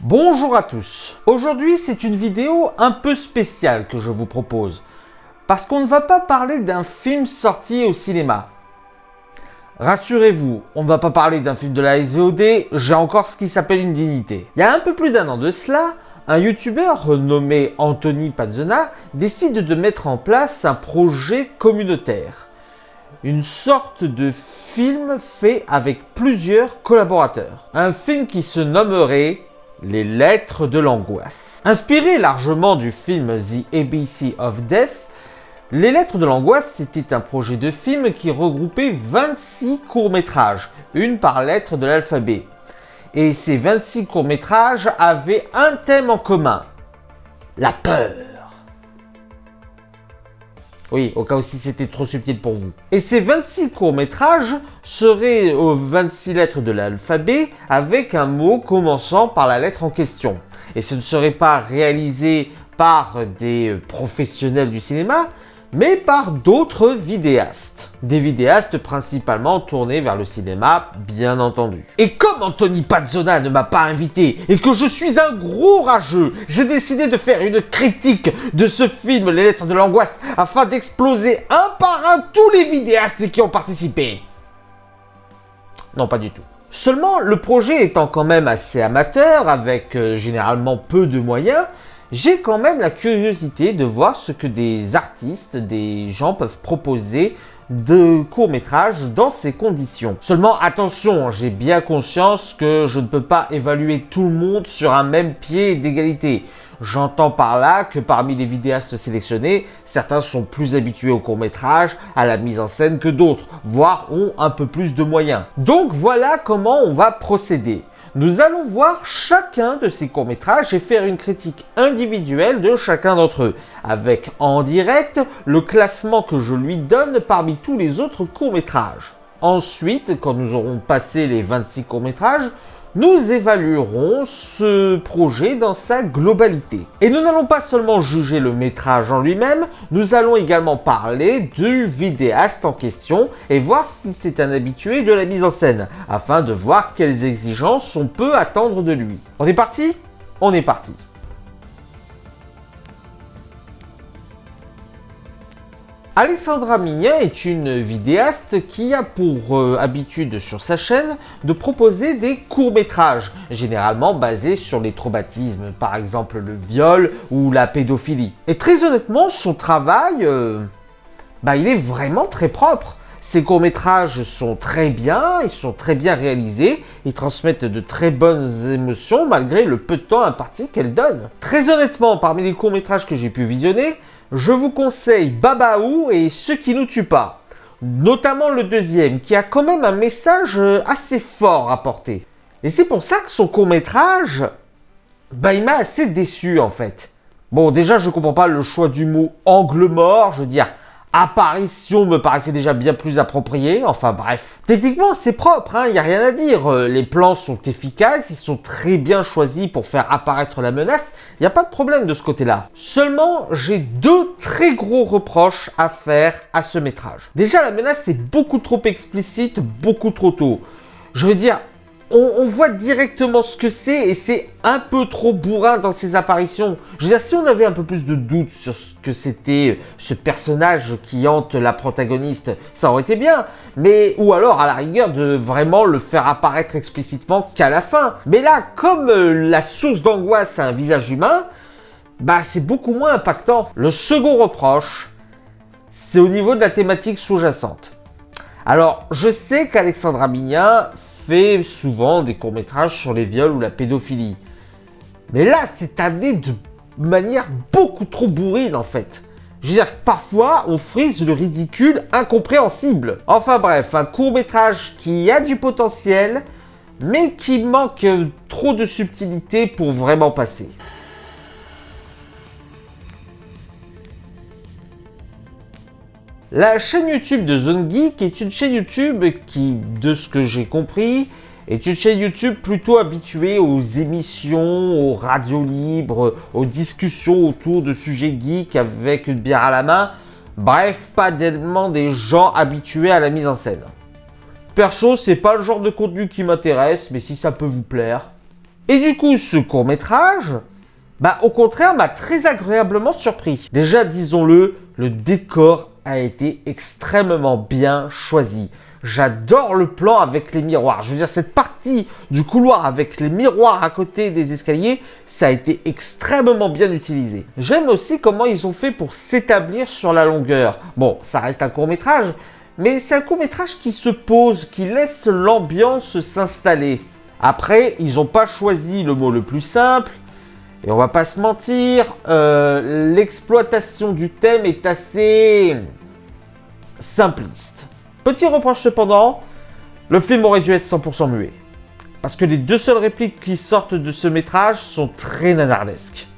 Bonjour à tous. Aujourd'hui, c'est une vidéo un peu spéciale que je vous propose. Parce qu'on ne va pas parler d'un film sorti au cinéma. Rassurez-vous, on ne va pas parler d'un film de la SVOD, j'ai encore ce qui s'appelle une dignité. Il y a un peu plus d'un an de cela, un youtubeur nommé Anthony Pazzona décide de mettre en place un projet communautaire. Une sorte de film fait avec plusieurs collaborateurs. Un film qui se nommerait Les Lettres de l'Angoisse. Inspiré largement du film The ABC of Death, Les Lettres de l'Angoisse c'était un projet de film qui regroupait 26 courts-métrages, une par lettre de l'alphabet. Et ces 26 courts-métrages avaient un thème en commun, la peur. Oui, au cas où si c'était trop subtil pour vous. Et ces 26 courts-métrages seraient aux 26 lettres de l'alphabet avec un mot commençant par la lettre en question. Et ce ne serait pas réalisé par des professionnels du cinéma, mais par d'autres vidéastes. Des vidéastes principalement tournés vers le cinéma, bien entendu. Et comme Anthony Pazzona ne m'a pas invité et que je suis un gros rageux, j'ai décidé de faire une critique de ce film Les Lettres de l'Angoisse afin d'exploser un par un tous les vidéastes qui ont participé. Non, pas du tout. Seulement, le projet étant quand même assez amateur, avec généralement peu de moyens, j'ai quand même la curiosité de voir ce que des artistes, des gens peuvent proposer de courts-métrages dans ces conditions. Seulement attention, j'ai bien conscience que je ne peux pas évaluer tout le monde sur un même pied d'égalité. J'entends par là que parmi les vidéastes sélectionnés, certains sont plus habitués au court-métrage, à la mise en scène que d'autres, voire ont un peu plus de moyens. Donc voilà comment on va procéder. Nous allons voir chacun de ces courts-métrages et faire une critique individuelle de chacun d'entre eux, avec en direct le classement que je lui donne parmi tous les autres courts-métrages. Ensuite, quand nous aurons passé les 26 courts-métrages, nous évaluerons ce projet dans sa globalité. Et nous n'allons pas seulement juger le métrage en lui-même, nous allons également parler du vidéaste en question et voir si c'est un habitué de la mise en scène, afin de voir quelles exigences on peut attendre de lui. On est parti ? On est parti. Alexandra Mignin est une vidéaste qui a pour habitude sur sa chaîne de proposer des courts-métrages, généralement basés sur les traumatismes, par exemple le viol ou la pédophilie. Et très honnêtement, son travail, il est vraiment très propre. Ses courts-métrages sont très bien, ils sont très bien réalisés, ils transmettent de très bonnes émotions malgré le peu de temps imparti qu'elle donne. Très honnêtement, parmi les courts-métrages que j'ai pu visionner, je vous conseille Babaou et Ce qui nous tue pas, notamment le deuxième, qui a quand même un message assez fort à porter. Et c'est pour ça que son court-métrage, il m'a assez déçu en fait. Bon, déjà, je comprends pas le choix du mot angle mort, je veux dire, apparition me paraissait déjà bien plus approprié, enfin bref. Techniquement, c'est propre, il n'y a rien à dire. Les plans sont efficaces, ils sont très bien choisis pour faire apparaître la menace, il n'y a pas de problème de ce côté-là. Seulement, j'ai deux très gros reproches à faire à ce métrage. Déjà, la menace est beaucoup trop explicite, beaucoup trop tôt. Je veux dire, on voit directement ce que c'est et c'est un peu trop bourrin dans ses apparitions. Je veux dire, si on avait un peu plus de doutes sur ce que c'était ce personnage qui hante la protagoniste, ça aurait été bien. Mais, ou alors, à la rigueur, de vraiment le faire apparaître explicitement qu'à la fin. Mais là, comme la source d'angoisse a un visage humain, c'est beaucoup moins impactant. Le second reproche, c'est au niveau de la thématique sous-jacente. Alors, je sais qu'Alexandra Mignin fait souvent des courts-métrages sur les viols ou la pédophilie. Mais là, c'est amené de manière beaucoup trop bourrine en fait. Je veux dire, parfois, on frise le ridicule incompréhensible. Enfin bref, un court-métrage qui a du potentiel, mais qui manque trop de subtilité pour vraiment passer. La chaîne YouTube de Zone Geek est une chaîne YouTube qui, de ce que j'ai compris, est une chaîne YouTube plutôt habituée aux émissions, aux radios libres, aux discussions autour de sujets geeks avec une bière à la main. Bref, pas tellement des gens habitués à la mise en scène. Perso, c'est pas le genre de contenu qui m'intéresse, mais si ça peut vous plaire, Et du coup, ce court-métrage, au contraire, m'a très agréablement surpris. Déjà, disons-le, le décor a été extrêmement bien choisi. J'adore le plan avec les miroirs. Je veux dire, cette partie du couloir avec les miroirs à côté des escaliers, ça a été extrêmement bien utilisé. J'aime aussi comment ils ont fait pour s'établir sur la longueur. Bon, ça reste un court-métrage, mais c'est un court-métrage qui se pose, qui laisse l'ambiance s'installer. Après, ils n'ont pas choisi le mot le plus simple. Et on va pas se mentir, l'exploitation du thème est assez simpliste. Petit reproche cependant, le film aurait dû être 100% muet. Parce que les deux seules répliques qui sortent de ce métrage sont très nanardesques.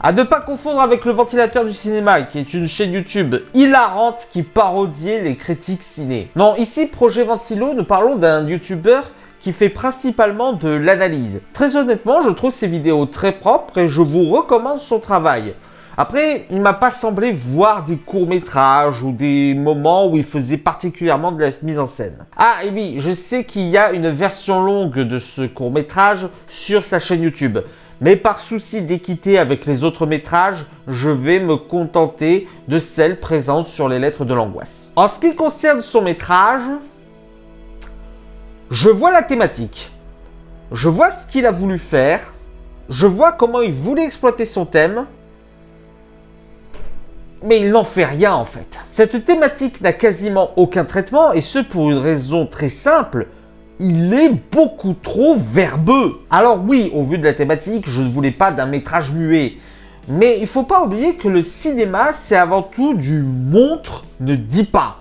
À ne pas confondre avec Le Ventilateur du Cinéma, qui est une chaîne YouTube hilarante qui parodiait les critiques ciné. Non, ici, Projet Ventilo, nous parlons d'un YouTuber qui fait principalement de l'analyse. Très honnêtement, je trouve ses vidéos très propres et je vous recommande son travail. Après, il m'a pas semblé voir des courts-métrages ou des moments où il faisait particulièrement de la mise en scène. Ah, et oui, je sais qu'il y a une version longue de ce court-métrage sur sa chaîne YouTube. Mais par souci d'équité avec les autres métrages, je vais me contenter de celle présente sur les lettres de l'angoisse. En ce qui concerne son métrage, je vois la thématique. Je vois ce qu'il a voulu faire. Je vois comment il voulait exploiter son thème. Mais il n'en fait rien en fait. Cette thématique n'a quasiment aucun traitement et ce pour une raison très simple. Il est beaucoup trop verbeux. Alors oui, au vu de la thématique, je ne voulais pas d'un métrage muet. Mais il ne faut pas oublier que le cinéma, c'est avant tout du montre ne dit pas.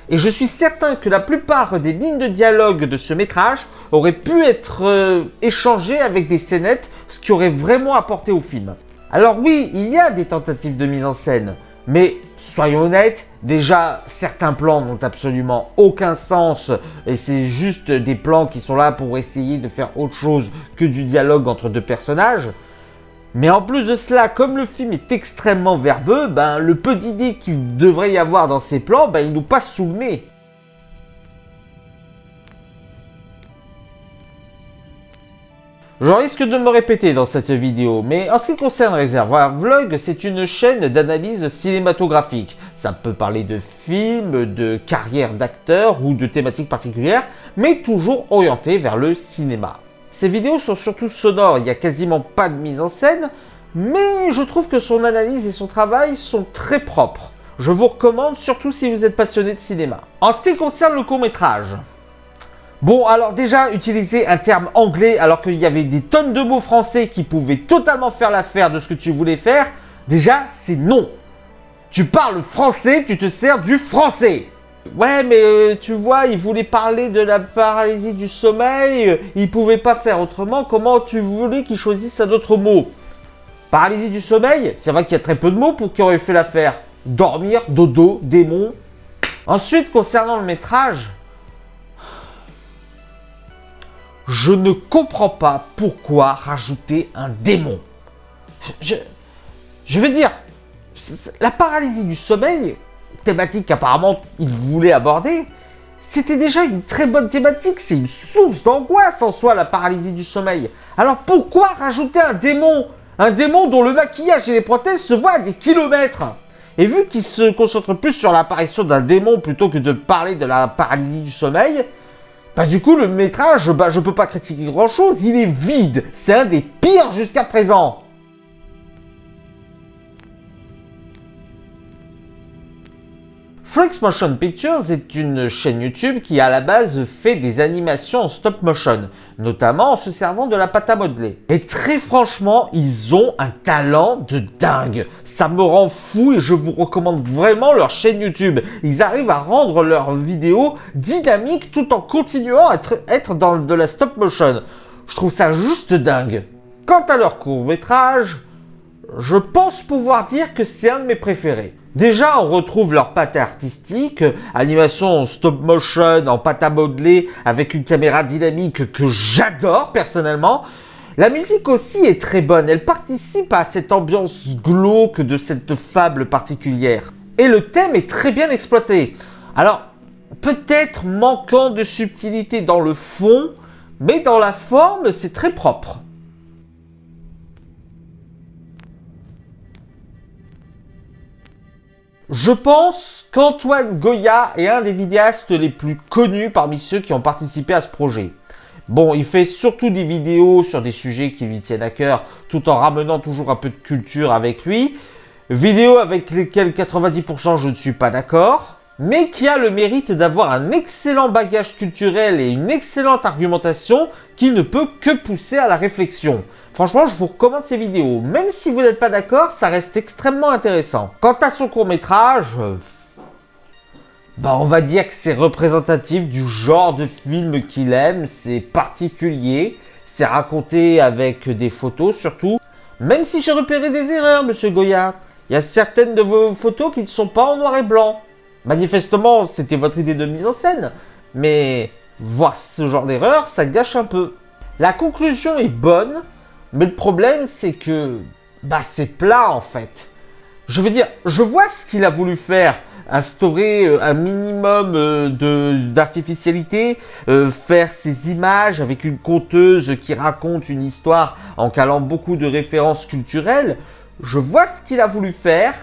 Et je suis certain que la plupart des lignes de dialogue de ce métrage auraient pu être échangées avec des scénettes, ce qui aurait vraiment apporté au film. Alors oui, il y a des tentatives de mise en scène. Mais soyons honnêtes, déjà certains plans n'ont absolument aucun sens et c'est juste des plans qui sont là pour essayer de faire autre chose que du dialogue entre deux personnages. Mais en plus de cela, comme le film est extrêmement verbeux, le peu d'idées qu'il devrait y avoir dans ces plans, il nous passe sous le nez. Je risque de me répéter dans cette vidéo, mais en ce qui concerne Réservoir Vlog, c'est une chaîne d'analyse cinématographique. Ça peut parler de films, de carrière d'acteurs ou de thématiques particulières, mais toujours orientées vers le cinéma. Ces vidéos sont surtout sonores, il n'y a quasiment pas de mise en scène, mais je trouve que son analyse et son travail sont très propres. Je vous recommande, surtout si vous êtes passionné de cinéma. En ce qui concerne le court-métrage, bon, alors déjà, utiliser un terme anglais alors qu'il y avait des tonnes de mots français qui pouvaient totalement faire l'affaire de ce que tu voulais faire, déjà, c'est non. Tu parles français, tu te sers du français. Ouais, mais tu vois, il voulait parler de la paralysie du sommeil, il pouvait pas faire autrement, comment tu voulais qu'il choisisse un autre mot? Paralysie du sommeil, c'est vrai qu'il y a très peu de mots pour qui auraient fait l'affaire. Dormir, dodo, démon. Ensuite, concernant le métrage, je ne comprends pas pourquoi rajouter un démon. Je veux dire, la paralysie du sommeil, thématique qu'apparemment il voulait aborder, c'était déjà une très bonne thématique. C'est une source d'angoisse en soi, la paralysie du sommeil. Alors pourquoi rajouter un démon? Un démon dont le maquillage et les prothèses se voient à des kilomètres. Et vu qu'il se concentre plus sur l'apparition d'un démon plutôt que de parler de la paralysie du sommeil, du coup, le métrage, je peux pas critiquer grand chose, il est vide. C'est un des pires jusqu'à présent. Freaks Motion Pictures est une chaîne YouTube qui à la base fait des animations en stop motion, notamment en se servant de la pâte à modeler. Et très franchement, ils ont un talent de dingue. Ça me rend fou et je vous recommande vraiment leur chaîne YouTube. Ils arrivent à rendre leurs vidéos dynamiques tout en continuant à être dans de la stop motion. Je trouve ça juste dingue. Quant à leur court-métrage, je pense pouvoir dire que c'est un de mes préférés. Déjà, on retrouve leur patte artistique, animation en stop motion, en pâte à modeler, avec une caméra dynamique que j'adore personnellement. La musique aussi est très bonne, elle participe à cette ambiance glauque de cette fable particulière. Et le thème est très bien exploité. Alors, peut-être manquant de subtilité dans le fond, mais dans la forme, c'est très propre. Je pense qu'Antoine Goya est un des vidéastes les plus connus parmi ceux qui ont participé à ce projet. Bon, il fait surtout des vidéos sur des sujets qui lui tiennent à cœur, tout en ramenant toujours un peu de culture avec lui. Vidéos avec lesquelles 90% je ne suis pas d'accord, mais qui a le mérite d'avoir un excellent bagage culturel et une excellente argumentation qui ne peut que pousser à la réflexion. Franchement, je vous recommande ces vidéos. Même si vous n'êtes pas d'accord, ça reste extrêmement intéressant. Quant à son court-métrage, on va dire que c'est représentatif du genre de film qu'il aime. C'est particulier, c'est raconté avec des photos surtout. Même si j'ai repéré des erreurs, monsieur Goya. Il y a certaines de vos photos qui ne sont pas en noir et blanc. Manifestement, c'était votre idée de mise en scène. Mais voir ce genre d'erreur, ça gâche un peu. La conclusion est bonne. Mais le problème, c'est que c'est plat en fait. Je veux dire, je vois ce qu'il a voulu faire. Instaurer un minimum d'artificialité, faire ces images avec une conteuse qui raconte une histoire en calant beaucoup de références culturelles. Je vois ce qu'il a voulu faire,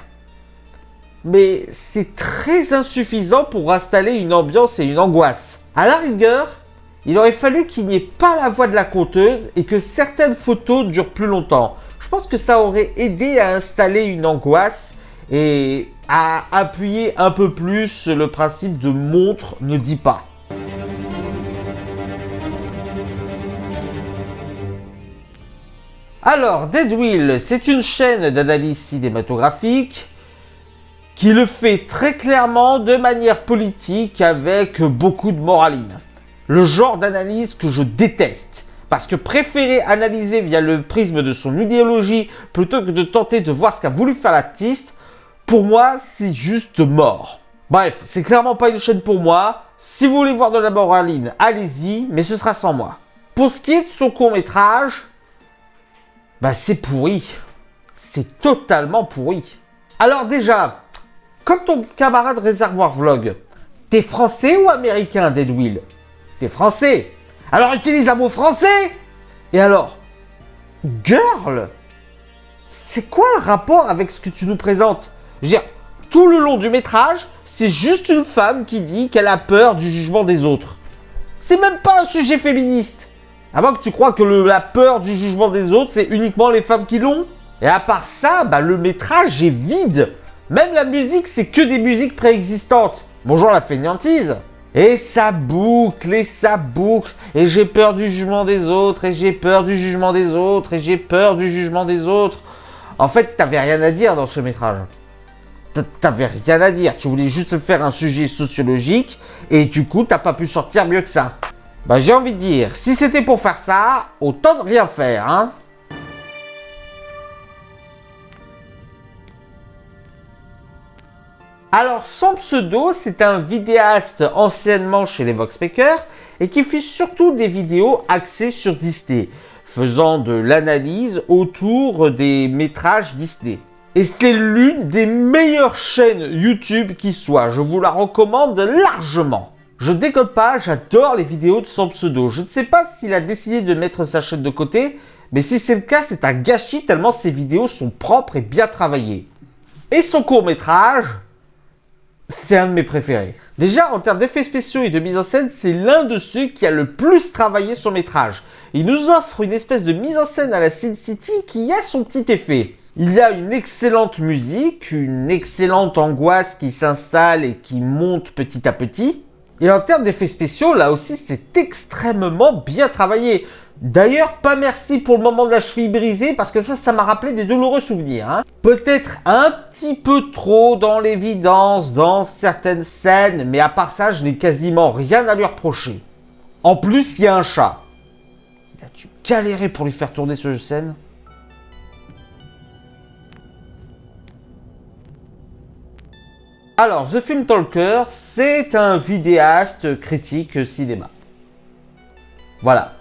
mais c'est très insuffisant pour installer une ambiance et une angoisse. À la rigueur, il aurait fallu qu'il n'y ait pas la voix de la conteuse et que certaines photos durent plus longtemps. Je pense que ça aurait aidé à installer une angoisse et à appuyer un peu plus le principe de montre ne dit pas. Alors, Deadwheel, c'est une chaîne d'analyse cinématographique qui le fait très clairement de manière politique avec beaucoup de moraline. Le genre d'analyse que je déteste. Parce que préférer analyser via le prisme de son idéologie plutôt que de tenter de voir ce qu'a voulu faire l'artiste, pour moi, c'est juste mort. Bref, c'est clairement pas une chaîne pour moi. Si vous voulez voir de la moraline, allez-y, mais ce sera sans moi. Pour ce qui est de son court-métrage, c'est pourri. C'est totalement pourri. Alors déjà, comme ton camarade Réservoir Vlog, t'es français ou américain, Deadwheel? T'es français. Alors utilise un mot français. Et alors, girl, c'est quoi le rapport avec ce que tu nous présentes? Je veux dire, tout le long du métrage, c'est juste une femme qui dit qu'elle a peur du jugement des autres. C'est même pas un sujet féministe. À moins que tu crois que la peur du jugement des autres, c'est uniquement les femmes qui l'ont. Et à part ça, le métrage est vide. Même la musique, c'est que des musiques préexistantes. Bonjour la fainéantise. Et ça boucle, et ça boucle. Et j'ai peur du jugement des autres, et j'ai peur du jugement des autres, et j'ai peur du jugement des autres. En fait, t'avais rien à dire dans ce métrage. T'avais rien à dire. Tu voulais juste faire un sujet sociologique, et du coup, t'as pas pu sortir mieux que ça. J'ai envie de dire, si c'était pour faire ça, autant de rien faire, hein. Alors, son pseudo, c'est un vidéaste anciennement chez les Voxmakers et qui fait surtout des vidéos axées sur Disney, faisant de l'analyse autour des métrages Disney. Et c'est l'une des meilleures chaînes YouTube qui soit, je vous la recommande largement. Je déconne pas, j'adore les vidéos de son pseudo. Je ne sais pas s'il a décidé de mettre sa chaîne de côté, mais si c'est le cas, c'est un gâchis tellement ses vidéos sont propres et bien travaillées. Et son court-métrage, c'est un de mes préférés. Déjà, en termes d'effets spéciaux et de mise en scène, c'est l'un de ceux qui a le plus travaillé son métrage. Il nous offre une espèce de mise en scène à la Sin City qui a son petit effet. Il y a une excellente musique, une excellente angoisse qui s'installe et qui monte petit à petit. Et en termes d'effets spéciaux, là aussi, c'est extrêmement bien travaillé. D'ailleurs, pas merci pour le moment de la cheville brisée, parce que ça m'a rappelé des douloureux souvenirs. Hein. Peut-être un petit peu trop dans l'évidence, dans certaines scènes, mais à part ça, je n'ai quasiment rien à lui reprocher. En plus, il y a un chat. Il a dû galérer pour lui faire tourner ce scène. Alors, The Film Talker, c'est un vidéaste critique cinéma. Voilà.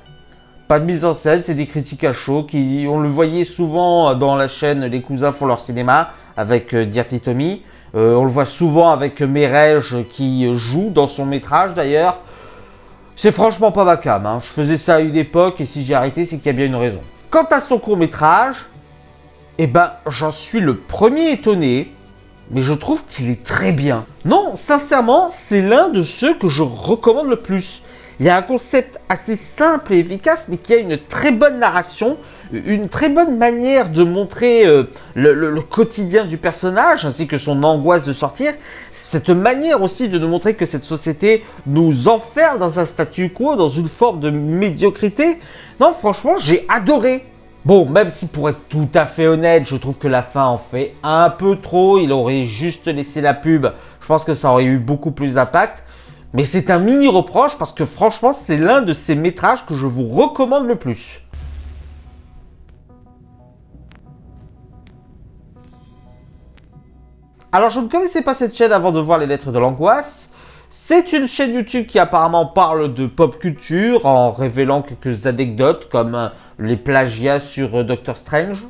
Pas de mise en scène, c'est des critiques à chaud qui, on le voyait souvent dans la chaîne Les Cousins font leur cinéma avec Dirty Tommy. On le voit souvent avec Merej qui joue dans son métrage d'ailleurs. C'est franchement pas ma cam, hein. Je faisais ça à une époque et si j'ai arrêté, c'est qu'il y a bien une raison. Quant à son court-métrage, eh ben, j'en suis le premier étonné, mais je trouve qu'il est très bien. Non, sincèrement, c'est l'un de ceux que je recommande le plus. Il y a un concept assez simple et efficace, mais qui a une très bonne narration, une très bonne manière de montrer le quotidien du personnage, ainsi que son angoisse de sortir. Cette manière aussi de nous montrer que cette société nous enferme dans un statu quo, dans une forme de médiocrité. Non, franchement, j'ai adoré. Bon, même si pour être tout à fait honnête, je trouve que la fin en fait un peu trop. Il aurait juste laissé la pub. Je pense que ça aurait eu beaucoup plus d'impact. Mais c'est un mini reproche parce que franchement, c'est l'un de ces métrages que je vous recommande le plus. Alors, je ne connaissais pas cette chaîne avant de voir les lettres de l'angoisse. C'est une chaîne YouTube qui apparemment parle de pop culture en révélant quelques anecdotes comme les plagiats sur Doctor Strange.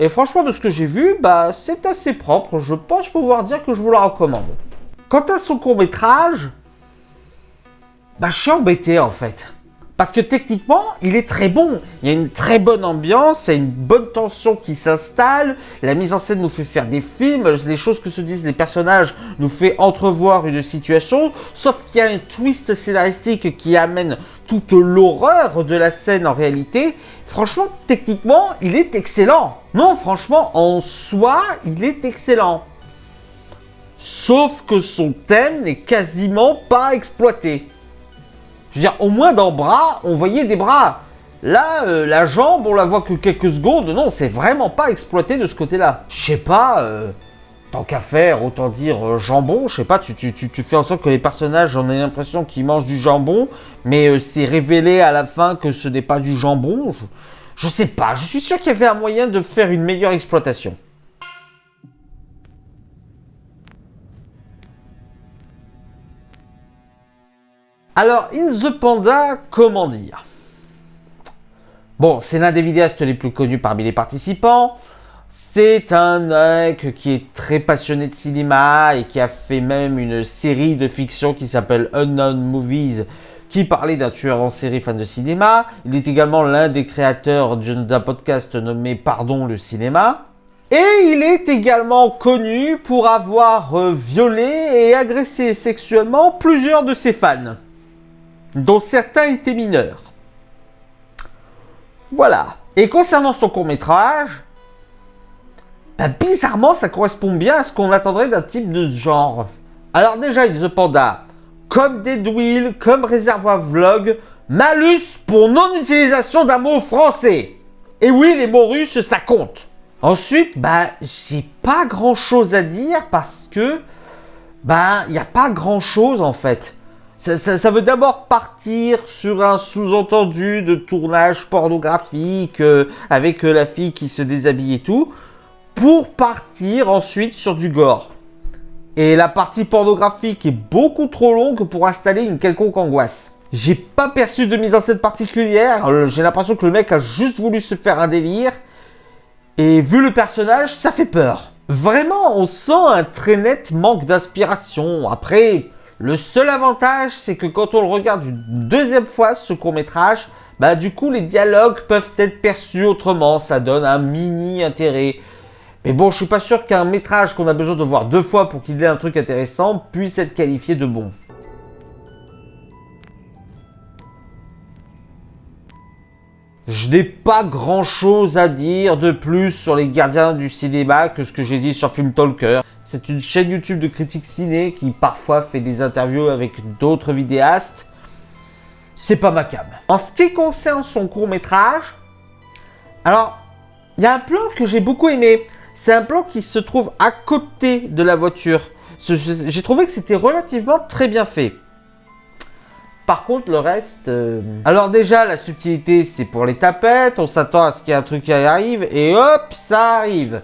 Et franchement, de ce que j'ai vu, bah, c'est assez propre. Je pense pouvoir dire que je vous la recommande. Quant à son court-métrage, bah, je suis embêté en fait. Parce que techniquement, il est très bon. Il y a une très bonne ambiance, il y a une bonne tension qui s'installe. La mise en scène nous fait faire des films. Les choses que se disent les personnages nous fait entrevoir une situation. Sauf qu'il y a un twist scénaristique qui amène toute l'horreur de la scène en réalité. Franchement, techniquement, il est excellent. Non, franchement, en soi, il est excellent. Sauf que son thème n'est quasiment pas exploité. Je veux dire, au moins dans Bras, on voyait des bras. Là, la jambe, on la voit que quelques secondes. Non, c'est vraiment pas exploité de ce côté-là. Je sais pas, tant qu'à faire, autant dire jambon. Je sais pas, tu fais en sorte que les personnages, on ait l'impression qu'ils mangent du jambon, mais c'est révélé à la fin que ce n'est pas du jambon. Je sais pas, je suis sûr qu'il y avait un moyen de faire une meilleure exploitation. Alors, In the Panda, comment dire? Bon, c'est l'un des vidéastes les plus connus parmi les participants. C'est un mec qui est très passionné de cinéma et qui a fait même une série de fiction qui s'appelle Unknown Movies, qui parlait d'un tueur en série fan de cinéma. Il est également l'un des créateurs d'un podcast nommé Pardon le cinéma. Et il est également connu pour avoir violé et agressé sexuellement plusieurs de ses fans, dont certains étaient mineurs. Voilà. Et concernant son court-métrage, bah, bizarrement, ça correspond bien à ce qu'on attendrait d'un type de ce genre. Alors déjà, The Panda, comme Deadwill, comme Réservoir Vlog, malus pour non-utilisation d'un mot français. Et oui, les mots russes, ça compte. Ensuite, bah, j'ai pas grand-chose à dire parce que, bah, il n'y a pas grand-chose en fait. Ça veut d'abord partir sur un sous-entendu de tournage pornographique avec la fille qui se déshabille et tout, pour partir ensuite sur du gore. Et la partie pornographique est beaucoup trop longue pour installer une quelconque angoisse. J'ai pas perçu de mise en scène particulière, j'ai l'impression que le mec a juste voulu se faire un délire, et vu le personnage, ça fait peur. Vraiment, on sent un très net manque d'inspiration. Après, le seul avantage, c'est que quand on le regarde une deuxième fois, ce court-métrage, bah du coup, les dialogues peuvent être perçus autrement. Ça donne un mini intérêt. Mais bon, je suis pas sûr qu'un métrage qu'on a besoin de voir deux fois pour qu'il ait un truc intéressant puisse être qualifié de bon. Je n'ai pas grand chose à dire de plus sur les gardiens du cinéma que ce que j'ai dit sur Film Talker. C'est une chaîne YouTube de critiques ciné qui parfois fait des interviews avec d'autres vidéastes. C'est pas ma cam. En ce qui concerne son court-métrage, alors, il y a un plan que j'ai beaucoup aimé. C'est un plan qui se trouve à côté de la voiture. J'ai trouvé que c'était relativement très bien fait. Par contre, le reste... Alors déjà, la subtilité, c'est pour les tapettes. On s'attend à ce qu'il y ait un truc qui arrive. Et hop, ça arrive.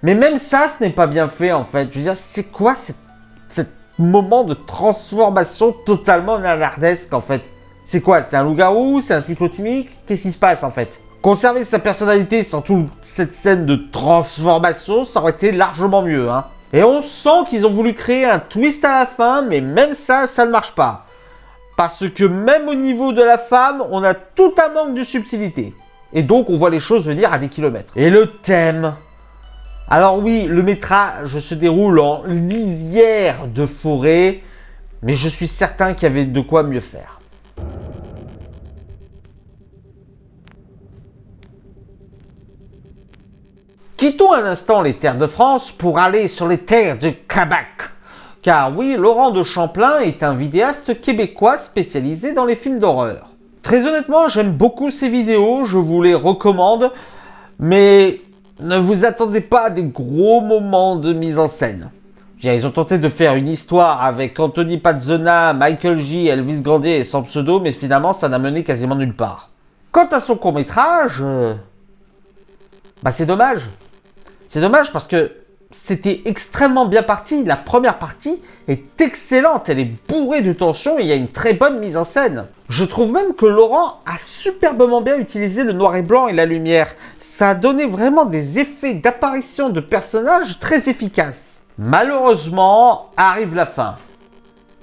Mais même ça, ce n'est pas bien fait, en fait. Je veux dire, c'est quoi cet moment de transformation totalement nanardesque, en fait? C'est quoi? C'est un loup-garou? C'est un cyclotimique? Qu'est-ce qui se passe, en fait? Conserver sa personnalité sans toute cette scène de transformation, ça aurait été largement mieux, hein. Et on sent qu'ils ont voulu créer un twist à la fin, mais même ça, ça ne marche pas. Parce que même au niveau de la femme, on a tout un manque de subtilité. Et donc, on voit les choses venir à des kilomètres. Et le thème. Alors oui, le métrage se déroule en lisière de forêt, mais je suis certain qu'il y avait de quoi mieux faire. Quittons un instant les terres de France pour aller sur les terres de Québec. Car oui, Laurent de Champlain est un vidéaste québécois spécialisé dans les films d'horreur. Très honnêtement, j'aime beaucoup ses vidéos, je vous les recommande, mais ne vous attendez pas à des gros moments de mise en scène. Ils ont tenté de faire une histoire avec Anthony Pazzona, Michael J, Elvis Grandier et sans pseudo, mais finalement ça n'a mené quasiment nulle part. Quant à son court-métrage, c'est dommage. C'est dommage parce que c'était extrêmement bien parti. La première partie est excellente, elle est bourrée de tension et il y a une très bonne mise en scène. Je trouve même que Laurent a superbement bien utilisé le noir et blanc et la lumière. Ça a donné vraiment des effets d'apparition de personnages très efficaces. Malheureusement, arrive la fin,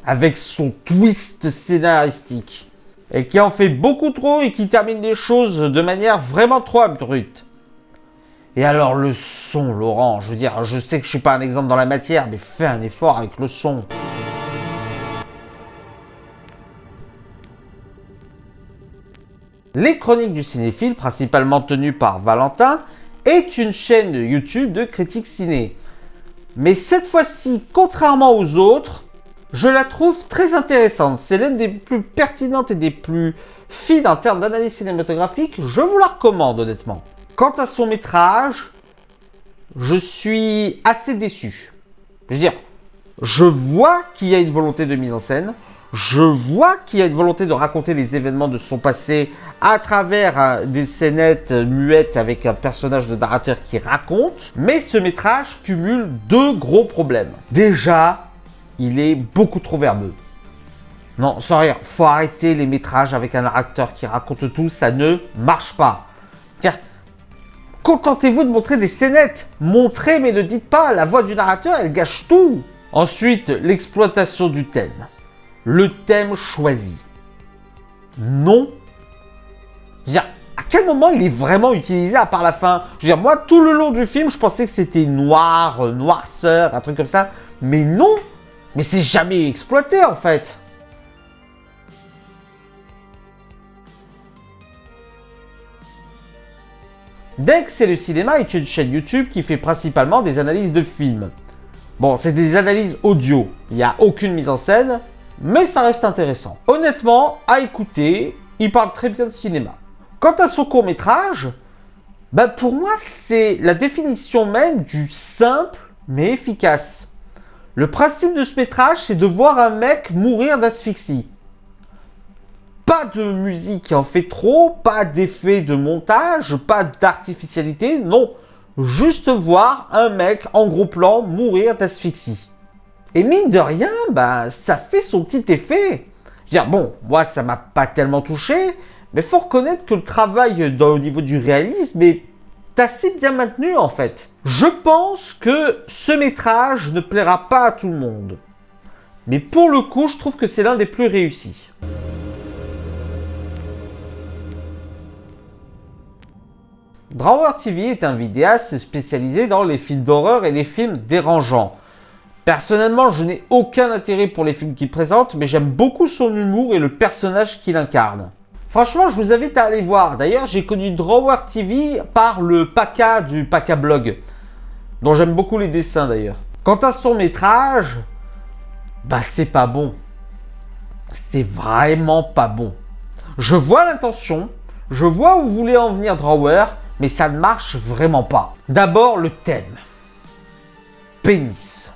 avec son twist scénaristique, et qui en fait beaucoup trop et qui termine les choses de manière vraiment trop abrupte. Et alors le son, Laurent, je veux dire, je sais que je suis pas un exemple dans la matière, mais fais un effort avec le son. Les Chroniques du Cinéphile, principalement tenues par Valentin, est une chaîne YouTube de critiques ciné. Mais cette fois-ci, contrairement aux autres, je la trouve très intéressante. C'est l'une des plus pertinentes et des plus fines en termes d'analyse cinématographique. Je vous la recommande honnêtement. Quant à son métrage, je suis assez déçu. Je veux dire, je vois qu'il y a une volonté de mise en scène. Je vois qu'il y a une volonté de raconter les événements de son passé à travers des scénettes muettes avec un personnage de narrateur qui raconte. Mais ce métrage cumule deux gros problèmes. Déjà, il est beaucoup trop verbeux. Non, sans rire, faut arrêter les métrages avec un narrateur qui raconte tout, ça ne marche pas. Tiens, contentez-vous de montrer des scénettes. Montrez, mais ne dites pas, la voix du narrateur, elle gâche tout. Ensuite, l'exploitation du thème. Le thème choisi. Non. Je veux dire, à quel moment il est vraiment utilisé à part la fin? Je veux dire, moi, tout le long du film, je pensais que c'était noir, noirceur, un truc comme ça. Mais non. Mais c'est jamais exploité, en fait. Dex et le cinéma est une chaîne YouTube qui fait principalement des analyses de films. Bon, c'est des analyses audio. Il n'y a aucune mise en scène. Mais ça reste intéressant. Honnêtement, à écouter, il parle très bien de cinéma. Quant à son court-métrage, pour moi, c'est la définition même du simple mais efficace. Le principe de ce métrage, c'est de voir un mec mourir d'asphyxie. Pas de musique qui en fait trop, pas d'effet de montage, pas d'artificialité, non. Juste voir un mec en gros plan mourir d'asphyxie. Et mine de rien, ça fait son petit effet. Je veux dire, bon, moi ça m'a pas tellement touché, mais faut reconnaître que le travail au niveau du réalisme est assez bien maintenu en fait. Je pense que ce métrage ne plaira pas à tout le monde. Mais pour le coup, je trouve que c'est l'un des plus réussis. Drawer TV est un vidéaste spécialisé dans les films d'horreur et les films dérangeants. Personnellement, je n'ai aucun intérêt pour les films qu'il présente, mais j'aime beaucoup son humour et le personnage qu'il incarne. Franchement, je vous invite à aller voir. D'ailleurs, j'ai connu Drawer TV par le Paca du Paca Blog, dont j'aime beaucoup les dessins d'ailleurs. Quant à son métrage, c'est pas bon. C'est vraiment pas bon. Je vois l'intention, je vois où voulait en venir Drawer, mais ça ne marche vraiment pas. D'abord, le thème. Pénis.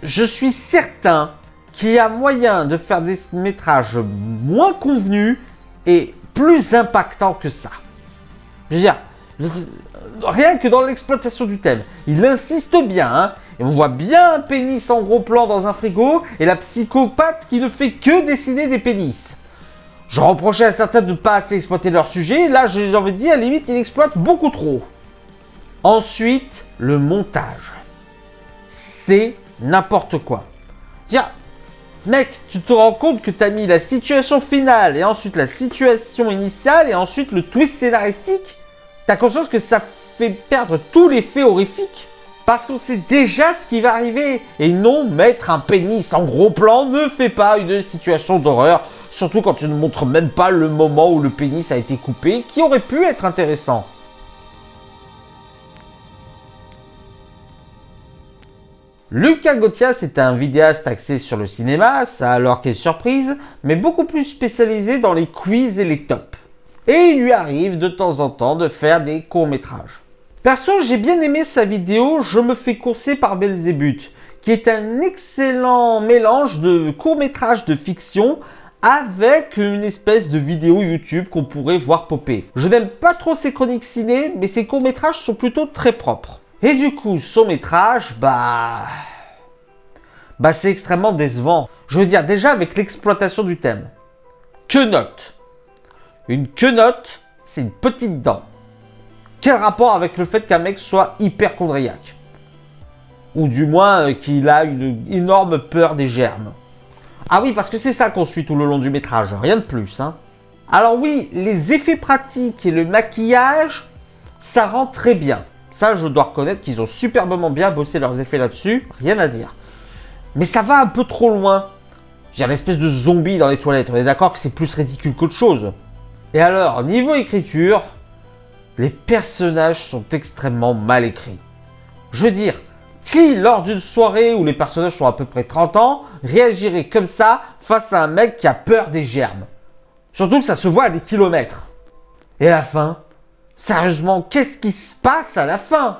Je suis certain qu'il y a moyen de faire des métrages moins convenus et plus impactants que ça. Je veux dire, rien que dans l'exploitation du thème, il insiste bien, et on voit bien un pénis en gros plan dans un frigo et la psychopathe qui ne fait que dessiner des pénis. Je reprochais à certains de ne pas assez exploiter leur sujet, et là j'ai envie de dire, à la limite, il exploite beaucoup trop. Ensuite, le montage. C'est n'importe quoi. Tiens, mec, tu te rends compte que tu as mis la situation finale et ensuite la situation initiale et ensuite le twist scénaristique? T'as conscience que ça fait perdre tout l'effet horrifique? Parce qu'on sait déjà ce qui va arriver. Et non, mettre un pénis en gros plan ne fait pas une situation d'horreur. Surtout quand tu ne montres même pas le moment où le pénis a été coupé, qui aurait pu être intéressant. Lucas Gotia, c'est un vidéaste axé sur le cinéma, ça alors quelle surprise, mais beaucoup plus spécialisé dans les quiz et les tops. Et il lui arrive de temps en temps de faire des courts-métrages. Perso, j'ai bien aimé sa vidéo « Je me fais courser par Belzébuth », qui est un excellent mélange de court-métrage de fiction avec une espèce de vidéo YouTube qu'on pourrait voir popper. Je n'aime pas trop ses chroniques ciné, mais ses courts-métrages sont plutôt très propres. Et du coup, son métrage, c'est extrêmement décevant. Je veux dire, déjà avec l'exploitation du thème. Quenotte. Une quenotte, c'est une petite dent. Quel rapport avec le fait qu'un mec soit hyperchondriaque? Ou du moins qu'il a une énorme peur des germes. Ah oui, parce que c'est ça qu'on suit tout le long du métrage, rien de plus. Hein. Alors oui, les effets pratiques et le maquillage, ça rend très bien. Ça, je dois reconnaître qu'ils ont superbement bien bossé leurs effets là-dessus, rien à dire. Mais ça va un peu trop loin. J'ai l'espèce de zombie dans les toilettes, on est d'accord que c'est plus ridicule qu'autre chose. Et alors, niveau écriture, les personnages sont extrêmement mal écrits. Je veux dire, qui, lors d'une soirée où les personnages sont à peu près 30 ans, réagirait comme ça face à un mec qui a peur des germes? Surtout que ça se voit à des kilomètres. Et à la fin, sérieusement, qu'est-ce qui se passe à la fin?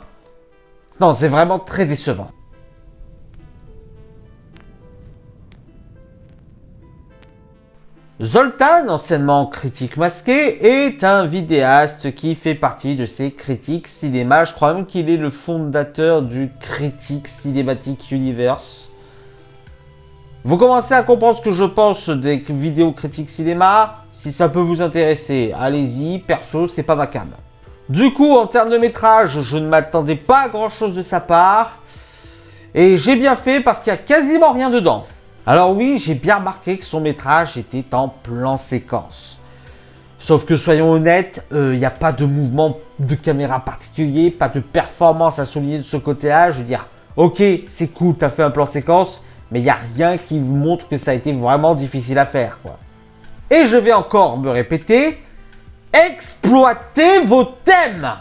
Non, c'est vraiment très décevant. Zoltan, anciennement critique masqué, est un vidéaste qui fait partie de ces critiques cinéma. Je crois même qu'il est le fondateur du Critique Cinematic Universe. Vous commencez à comprendre ce que je pense des vidéos critiques cinéma. Si ça peut vous intéresser, allez-y. Perso, c'est pas ma cam. Du coup, en termes de métrage, je ne m'attendais pas à grand chose de sa part. Et j'ai bien fait parce qu'il n'y a quasiment rien dedans. Alors oui, j'ai bien remarqué que son métrage était en plan séquence. Sauf que soyons honnêtes, il n'y a pas de mouvement de caméra particulier, pas de performance à souligner de ce côté-là. Je veux dire, ok, c'est cool, t'as fait un plan séquence, mais il n'y a rien qui vous montre que ça a été vraiment difficile à faire, quoi. Et je vais encore me répéter, exploitez vos thèmes.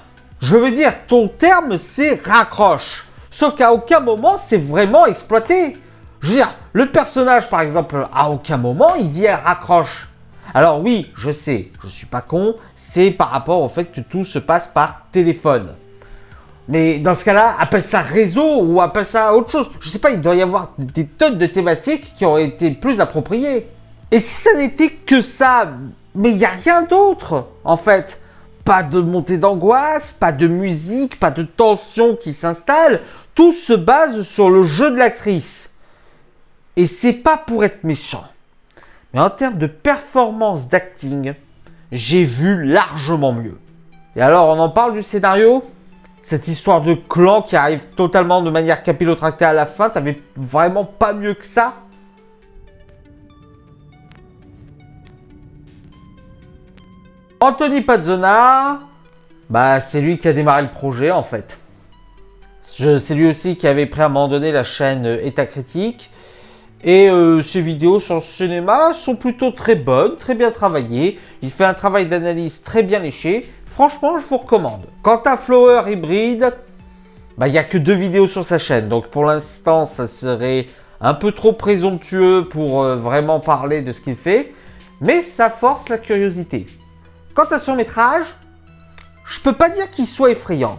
Je veux dire, ton terme, c'est raccroche. Sauf qu'à aucun moment, c'est vraiment exploité. Je veux dire, le personnage, par exemple, à aucun moment, il dit elle raccroche. Alors oui, je sais, je suis pas con, c'est par rapport au fait que tout se passe par téléphone. Mais dans ce cas-là, appelle ça réseau ou appelle ça autre chose. Je sais pas, il doit y avoir des tonnes de thématiques qui auraient été plus appropriées. Et si ça n'était que ça, mais il n'y a rien d'autre, en fait. Pas de montée d'angoisse, pas de musique, pas de tension qui s'installe. Tout se base sur le jeu de l'actrice. Et c'est pas pour être méchant. Mais en termes de performance d'acting, j'ai vu largement mieux. Et alors, on en parle du scénario? Cette histoire de clan qui arrive totalement de manière capillotractée à la fin, t'avais vraiment pas mieux que ça? Anthony Pazzona, c'est lui qui a démarré le projet en fait. C'est lui aussi qui avait pris à un moment donné la chaîne État Critique. Et ses vidéos sur le cinéma sont plutôt très bonnes, très bien travaillées. Il fait un travail d'analyse très bien léché. Franchement, je vous recommande. Quant à Flower Hybrid, il n'y a que 2 vidéos sur sa chaîne. Donc pour l'instant, ça serait un peu trop présomptueux pour vraiment parler de ce qu'il fait. Mais ça force la curiosité. Quant à son métrage, je peux pas dire qu'il soit effrayant.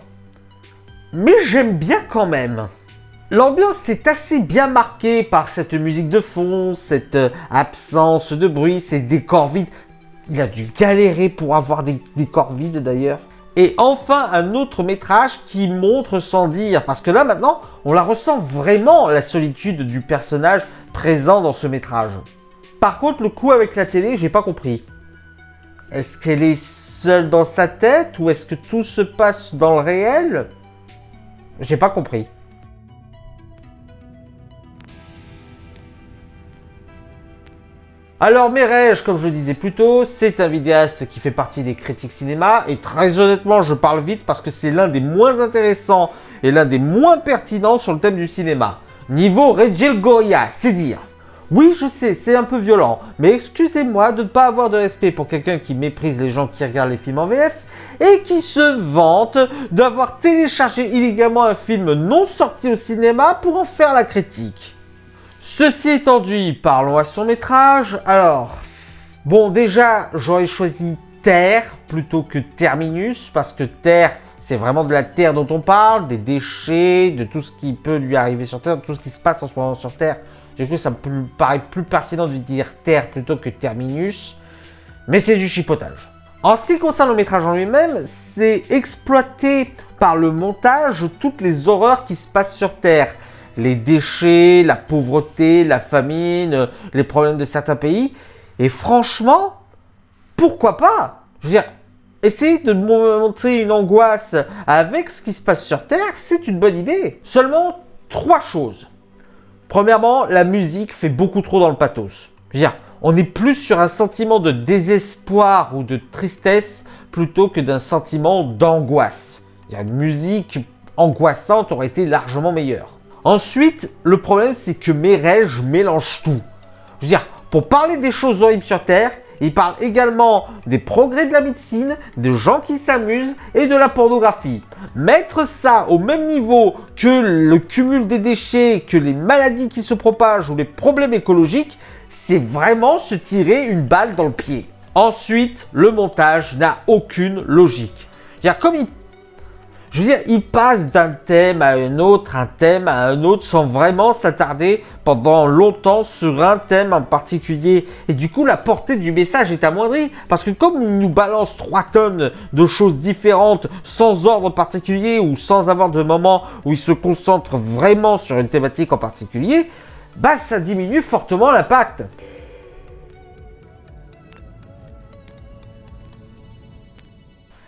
Mais j'aime bien quand même. L'ambiance est assez bien marquée par cette musique de fond, cette absence de bruit, ces décors vides. Il a dû galérer pour avoir des décors vides d'ailleurs. Et enfin, un autre métrage qui montre sans dire, parce que là maintenant, on la ressent vraiment, la solitude du personnage présent dans ce métrage. Par contre, le coup avec la télé, j'ai pas compris. Est-ce qu'elle est seule dans sa tête ou est-ce que tout se passe dans le réel ? J'ai pas compris. Alors Merej, comme je le disais plus tôt, c'est un vidéaste qui fait partie des critiques cinéma et très honnêtement je parle vite parce que c'est l'un des moins intéressants et l'un des moins pertinents sur le thème du cinéma. Niveau Regil Goria, c'est dire. Oui je sais, c'est un peu violent, mais excusez-moi de ne pas avoir de respect pour quelqu'un qui méprise les gens qui regardent les films en VF et qui se vante d'avoir téléchargé illégalement un film non sorti au cinéma pour en faire la critique. Ceci étant dit, parlons à son métrage. Alors, bon déjà, j'aurais choisi Terre plutôt que Terminus, parce que Terre, c'est vraiment de la Terre dont on parle, des déchets, de tout ce qui peut lui arriver sur Terre, de tout ce qui se passe en ce moment sur Terre. Du coup, ça me paraît plus pertinent de dire Terre plutôt que Terminus, mais c'est du chipotage. En ce qui concerne le métrage en lui-même, c'est exploité par le montage toutes les horreurs qui se passent sur Terre. Les déchets, la pauvreté, la famine, les problèmes de certains pays. Et franchement, pourquoi pas? Je veux dire, essayer de montrer une angoisse avec ce qui se passe sur Terre, c'est une bonne idée. Seulement, 3 choses. Premièrement, la musique fait beaucoup trop dans le pathos. Je veux dire, on est plus sur un sentiment de désespoir ou de tristesse plutôt que d'un sentiment d'angoisse. Une musique angoissante aurait été largement meilleure. Ensuite, le problème, c'est que Merej mélange tout. Je veux dire, pour parler des choses horribles sur Terre, il parle également des progrès de la médecine, des gens qui s'amusent et de la pornographie. Mettre ça au même niveau que le cumul des déchets, que les maladies qui se propagent ou les problèmes écologiques, c'est vraiment se tirer une balle dans le pied. Ensuite, le montage n'a aucune logique. Il passe d'un thème à un autre, sans vraiment s'attarder pendant longtemps sur un thème en particulier. Et du coup, la portée du message est amoindrie, parce que comme il nous balance 3 tonnes de choses différentes, sans ordre particulier, ou sans avoir de moment où il se concentre vraiment sur une thématique en particulier, bah ça diminue fortement l'impact.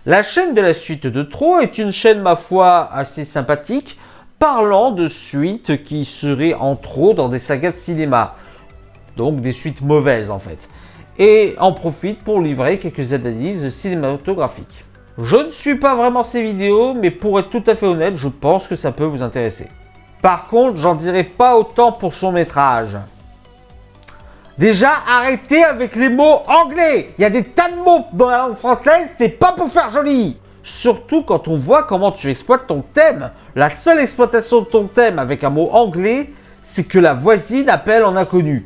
La chaîne de la suite de trop est une chaîne, ma foi, assez sympathique, parlant de suites qui seraient en trop dans des sagas de cinéma. Donc des suites mauvaises en fait. Et en profite pour livrer quelques analyses cinématographiques. Je ne suis pas vraiment ces vidéos, mais pour être tout à fait honnête, je pense que ça peut vous intéresser. Par contre, j'en dirai pas autant pour son métrage. Déjà, arrêtez avec les mots anglais. Il y a des tas de mots dans la langue française, c'est pas pour faire joli. Surtout quand on voit comment tu exploites ton thème. La seule exploitation de ton thème avec un mot anglais, c'est que la voisine appelle en inconnu.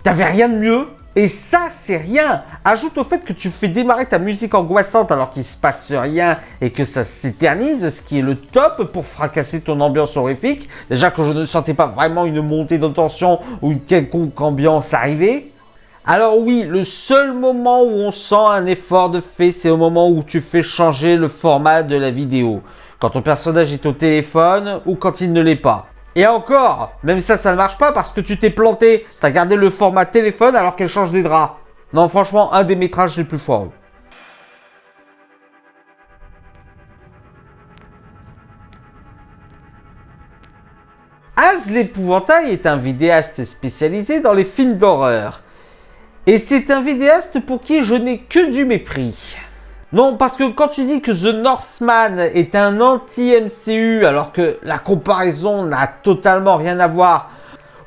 T'avais rien de mieux? Et ça, c'est rien. Ajoute au fait que tu fais démarrer ta musique angoissante alors qu'il se passe rien et que ça s'éternise, ce qui est le top pour fracasser ton ambiance horrifique. Déjà que je ne sentais pas vraiment une montée de tension ou une quelconque ambiance arriver. Alors oui, le seul moment où on sent un effort de fait, c'est au moment où tu fais changer le format de la vidéo. Quand ton personnage est au téléphone ou quand il ne l'est pas. Et encore, même ça ne marche pas parce que tu t'es planté. T'as gardé le format téléphone alors qu'elle change des draps. Non, franchement, un des métrages les plus foireux. Az l'Épouvantail est un vidéaste spécialisé dans les films d'horreur. Et c'est un vidéaste pour qui je n'ai que du mépris. Non, parce que quand tu dis que The Northman est un anti-MCU alors que la comparaison n'a totalement rien à voir,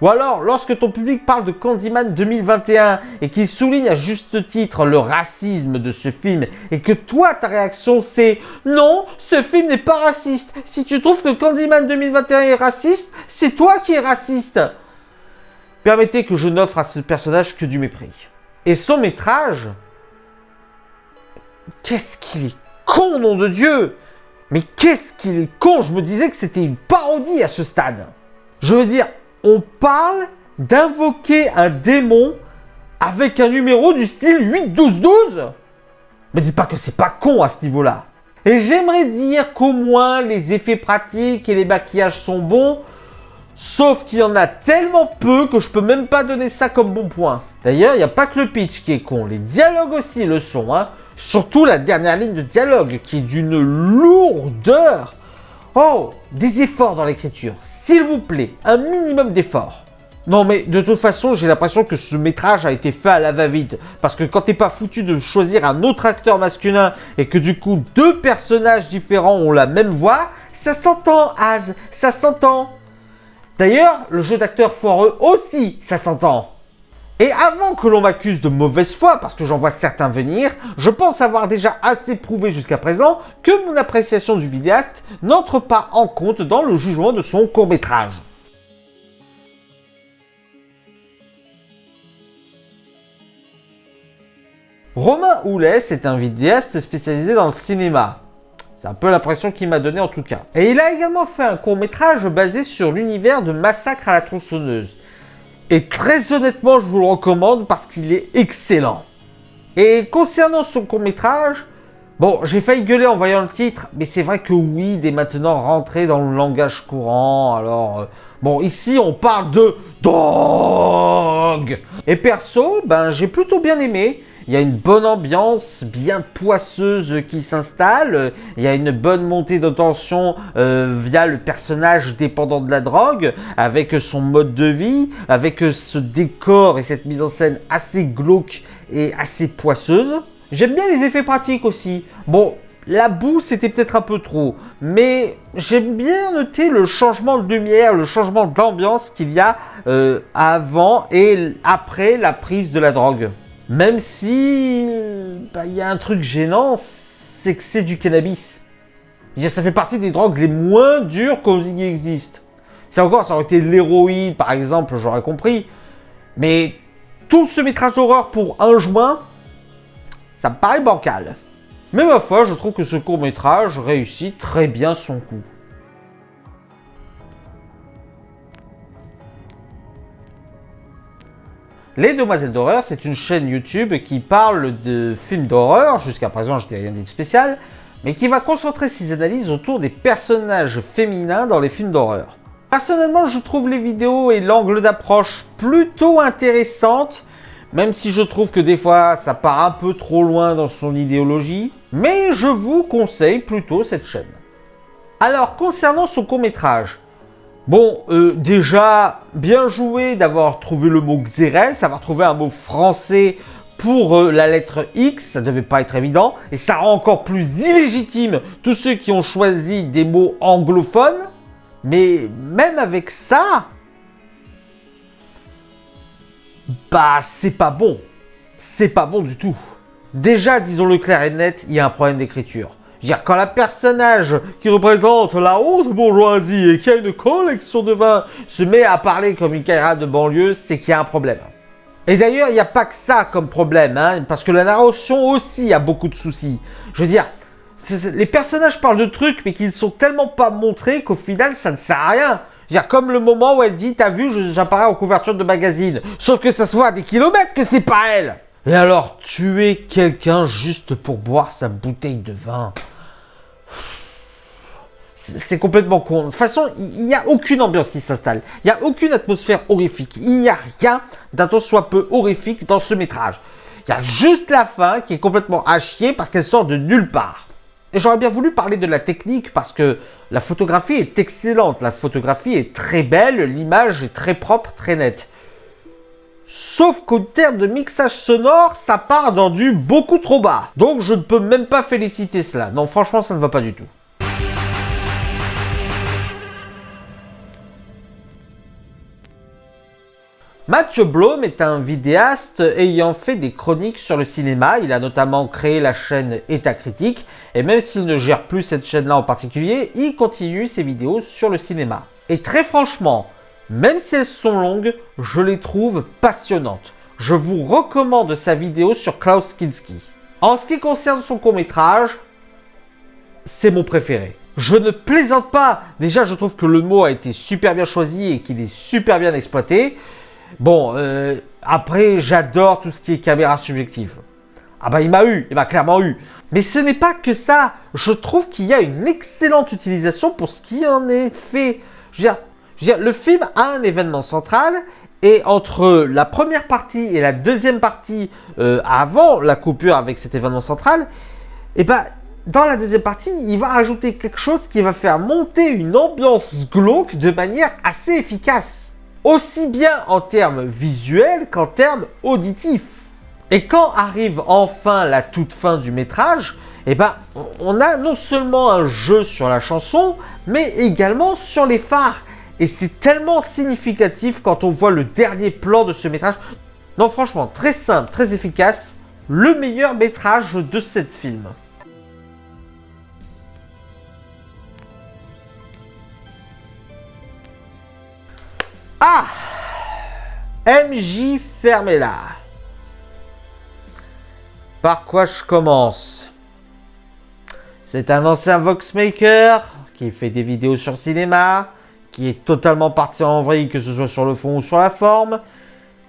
ou alors lorsque ton public parle de Candyman 2021 et qu'il souligne à juste titre le racisme de ce film et que toi ta réaction c'est « Non, ce film n'est pas raciste. Si tu trouves que Candyman 2021 est raciste, c'est toi qui es raciste. » Permettez que je n'offre à ce personnage que du mépris. Et son métrage... Qu'est-ce qu'il est con, nom de Dieu! Mais qu'est-ce qu'il est con! Je me disais que c'était une parodie à ce stade. Je veux dire, on parle d'invoquer un démon avec un numéro du style 8-12-12. Me dis pas que c'est pas con à ce niveau-là. Et j'aimerais dire qu'au moins les effets pratiques et les maquillages sont bons, sauf qu'il y en a tellement peu que je peux même pas donner ça comme bon point. D'ailleurs, il n'y a pas que le pitch qui est con, les dialogues aussi le sont, hein. Surtout la dernière ligne de dialogue qui est d'une lourdeur. Oh, des efforts dans l'écriture, s'il vous plaît, un minimum d'efforts. Non mais de toute façon, j'ai l'impression que ce métrage a été fait à la va-vite. Parce que quand t'es pas foutu de choisir un autre acteur masculin et que du coup 2 personnages différents ont la même voix, ça s'entend, Az, ça s'entend. D'ailleurs, le jeu d'acteur foireux aussi, ça s'entend. Et avant que l'on m'accuse de mauvaise foi, parce que j'en vois certains venir, je pense avoir déjà assez prouvé jusqu'à présent que mon appréciation du vidéaste n'entre pas en compte dans le jugement de son court-métrage. Romain Houlès est un vidéaste spécialisé dans le cinéma. C'est un peu l'impression qu'il m'a donné en tout cas. Et il a également fait un court-métrage basé sur l'univers de Massacre à la tronçonneuse. Et très honnêtement, je vous le recommande parce qu'il est excellent. Et concernant son court-métrage, bon, j'ai failli gueuler en voyant le titre, mais c'est vrai que oui, dès maintenant rentré dans le langage courant, alors... bon, ici, on parle de drogue. Et perso, ben, j'ai plutôt bien aimé. Il y a une bonne ambiance, bien poisseuse qui s'installe. Il y a une bonne montée de tension via le personnage dépendant de la drogue, avec son mode de vie, avec ce décor et cette mise en scène assez glauque et assez poisseuse. J'aime bien les effets pratiques aussi. Bon, la boue, c'était peut-être un peu trop, mais j'aime bien noter le changement de lumière, le changement d'ambiance qu'il y a avant et après la prise de la drogue. Même si il y a un truc gênant, c'est que c'est du cannabis. Ça fait partie des drogues les moins dures qui existent. Si encore ça aurait été l'héroïne par exemple, j'aurais compris. Mais tout ce métrage d'horreur pour un joint, ça me paraît bancal. Mais ma foi, je trouve que ce court-métrage réussit très bien son coup. Les Demoiselles d'horreur, c'est une chaîne YouTube qui parle de films d'horreur, jusqu'à présent je n'ai rien dit de spécial, mais qui va concentrer ses analyses autour des personnages féminins dans les films d'horreur. Personnellement, je trouve les vidéos et l'angle d'approche plutôt intéressantes, même si je trouve que des fois ça part un peu trop loin dans son idéologie, mais je vous conseille plutôt cette chaîne. Alors, concernant son court-métrage, bon, déjà, bien joué d'avoir trouvé le mot Xérès, d'avoir trouvé un mot français pour la lettre X, ça devait pas être évident, et ça rend encore plus illégitime tous ceux qui ont choisi des mots anglophones, mais même avec ça, bah c'est pas bon du tout. Déjà, disons-le clair et net, il y a un problème d'écriture. Je veux dire, quand la personnage qui représente la haute bourgeoisie et qui a une collection de vins se met à parler comme une caïra de banlieue, c'est qu'il y a un problème. Et d'ailleurs, il n'y a pas que ça comme problème, hein, parce que la narration aussi a beaucoup de soucis. Je veux dire, les personnages parlent de trucs, mais qu'ils ne sont tellement pas montrés qu'au final, ça ne sert à rien. Je veux dire, comme le moment où elle dit « T'as vu, j'apparais en couverture de magazine ». Sauf que ça se voit à des kilomètres que c'est pas elle. Et alors, tuer quelqu'un juste pour boire sa bouteille de vin... c'est complètement con. De toute façon, il n'y a aucune ambiance qui s'installe. Il n'y a aucune atmosphère horrifique. Il n'y a rien d'un tant soit peu horrifique dans ce métrage. Il y a juste la fin qui est complètement à chier parce qu'elle sort de nulle part. Et j'aurais bien voulu parler de la technique parce que la photographie est excellente. La photographie est très belle, l'image est très propre, très nette. Sauf qu'au terme de mixage sonore, ça part dans du beaucoup trop bas. Donc je ne peux même pas féliciter cela. Non, franchement, ça ne va pas du tout. Mathieu Blom est un vidéaste ayant fait des chroniques sur le cinéma. Il a notamment créé la chaîne État Critique. Et même s'il ne gère plus cette chaîne-là en particulier, il continue ses vidéos sur le cinéma. Et très franchement, même si elles sont longues, je les trouve passionnantes. Je vous recommande sa vidéo sur Klaus Kinski. En ce qui concerne son court-métrage, c'est mon préféré. Je ne plaisante pas. Déjà, je trouve que le mot a été super bien choisi et qu'il est super bien exploité. Bon, après, j'adore tout ce qui est caméra subjective. Ah bah il m'a clairement eu. Mais ce n'est pas que ça. Je trouve qu'il y a une excellente utilisation pour ce qui en est fait. Je veux dire, le film a un événement central et entre la première partie et la deuxième partie avant la coupure avec cet événement central, eh ben, dans la deuxième partie, il va rajouter quelque chose qui va faire monter une ambiance glauque de manière assez efficace. Aussi bien en termes visuels qu'en termes auditifs. Et quand arrive enfin la toute fin du métrage, eh ben, on a non seulement un jeu sur la chanson, mais également sur les phares. Et c'est tellement significatif quand on voit le dernier plan de ce métrage. Non, franchement, très simple, très efficace. Le meilleur métrage de ce film. Ah! MJ Fermella. Par quoi je commence? C'est un ancien Voxmaker qui fait des vidéos sur le cinéma, qui est totalement parti en vrille, que ce soit sur le fond ou sur la forme,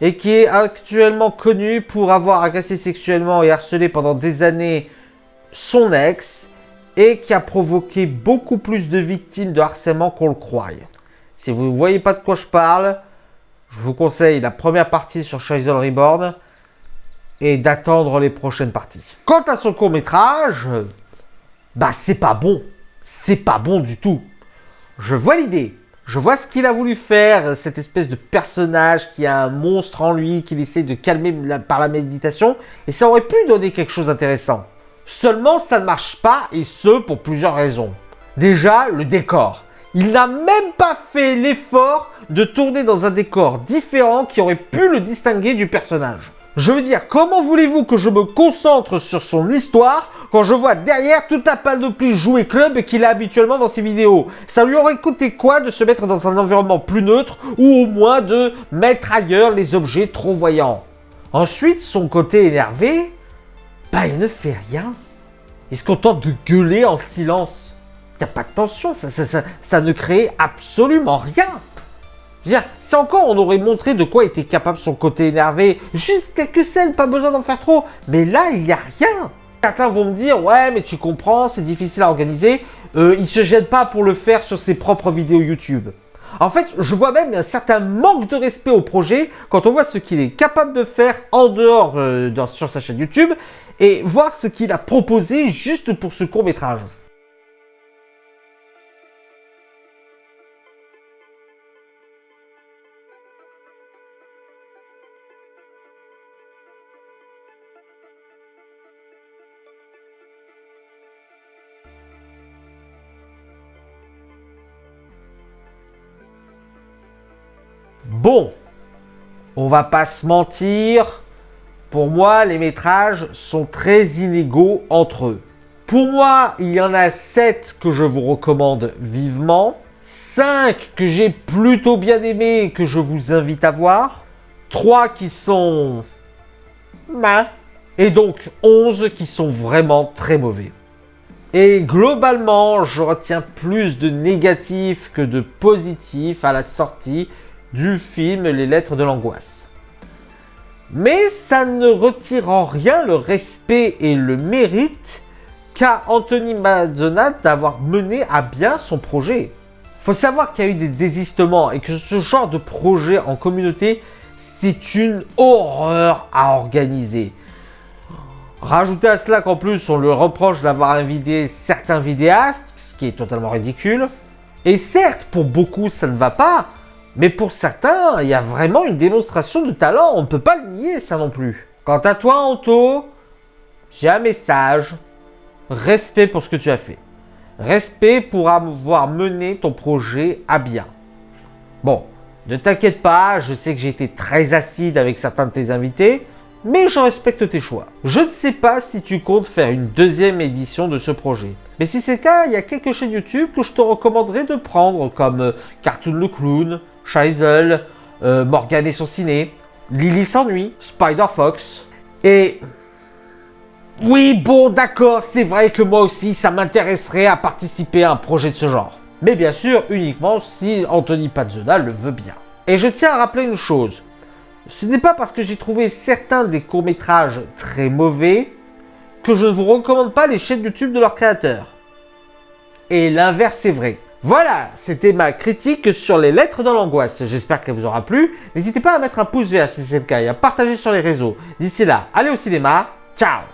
et qui est actuellement connu pour avoir agressé sexuellement et harcelé pendant des années son ex, et qui a provoqué beaucoup plus de victimes de harcèlement qu'on le croyait. Si vous ne voyez pas de quoi je parle, je vous conseille la première partie sur Chazelle Reborn et d'attendre les prochaines parties. Quant à son court-métrage, bah c'est pas bon. C'est pas bon du tout. Je vois l'idée. Je vois ce qu'il a voulu faire, cette espèce de personnage qui a un monstre en lui, qu'il essaie de calmer par la méditation, et ça aurait pu donner quelque chose d'intéressant. Seulement, ça ne marche pas, et ce, pour plusieurs raisons. Déjà, le décor. Il n'a même pas fait l'effort de tourner dans un décor différent qui aurait pu le distinguer du personnage. Je veux dire, comment voulez-vous que je me concentre sur son histoire quand je vois derrière tout un panoplie jouet club qu'il a habituellement dans ses vidéos? Ça lui aurait coûté quoi de se mettre dans un environnement plus neutre ou au moins de mettre ailleurs les objets trop voyants? Ensuite, son côté énervé, bah il ne fait rien. Il se contente de gueuler en silence. Il n'y a pas de tension, ça ne crée absolument rien. Je veux dire, si encore on aurait montré de quoi était capable son côté énervé, juste quelques scènes, pas besoin d'en faire trop, mais là, il n'y a rien. Certains vont me dire, ouais, mais tu comprends, c'est difficile à organiser, il se gêne pas pour le faire sur ses propres vidéos YouTube. En fait, je vois même un certain manque de respect au projet quand on voit ce qu'il est capable de faire en dehors sur sa chaîne YouTube et voir ce qu'il a proposé juste pour ce court-métrage. Bon, on va pas se mentir, pour moi, les métrages sont très inégaux entre eux. Pour moi, il y en a 7 que je vous recommande vivement, 5 que j'ai plutôt bien aimés et que je vous invite à voir, 3 qui sont... et donc 11 qui sont vraiment très mauvais. Et globalement, je retiens plus de négatifs que de positifs à la sortie du film Les Lettres de l'Angoisse. Mais ça ne retire en rien le respect et le mérite qu'a Anthony Mazzona d'avoir mené à bien son projet. Faut savoir qu'il y a eu des désistements et que ce genre de projet en communauté, c'est une horreur à organiser. Rajoutez à cela qu'en plus on lui reproche d'avoir invité certains vidéastes, ce qui est totalement ridicule. Et certes, pour beaucoup ça ne va pas, mais pour certains, il y a vraiment une démonstration de talent, on ne peut pas le nier ça non plus. Quant à toi Anto, j'ai un message, respect pour ce que tu as fait. Respect pour avoir mené ton projet à bien. Bon, ne t'inquiète pas, je sais que j'ai été très acide avec certains de tes invités, mais je respecte tes choix. Je ne sais pas si tu comptes faire une deuxième édition de ce projet. Mais si c'est le cas, il y a quelques chaînes YouTube que je te recommanderais de prendre, comme Cartoon le Clown, Chazelle, Morgane et son ciné, Lily s'ennuie, Spider Fox, et... Oui, bon, d'accord, c'est vrai que moi aussi, ça m'intéresserait à participer à un projet de ce genre. Mais bien sûr, uniquement si Anthony Mazzona le veut bien. Et je tiens à rappeler une chose. Ce n'est pas parce que j'ai trouvé certains des courts-métrages très mauvais que je ne vous recommande pas les chaînes YouTube de leurs créateurs. Et l'inverse est vrai. Voilà, c'était ma critique sur Les Lettres dans l'Angoisse. J'espère qu'elle vous aura plu. N'hésitez pas à mettre un pouce vert si c'est le cas et à partager sur les réseaux. D'ici là, allez au cinéma. Ciao!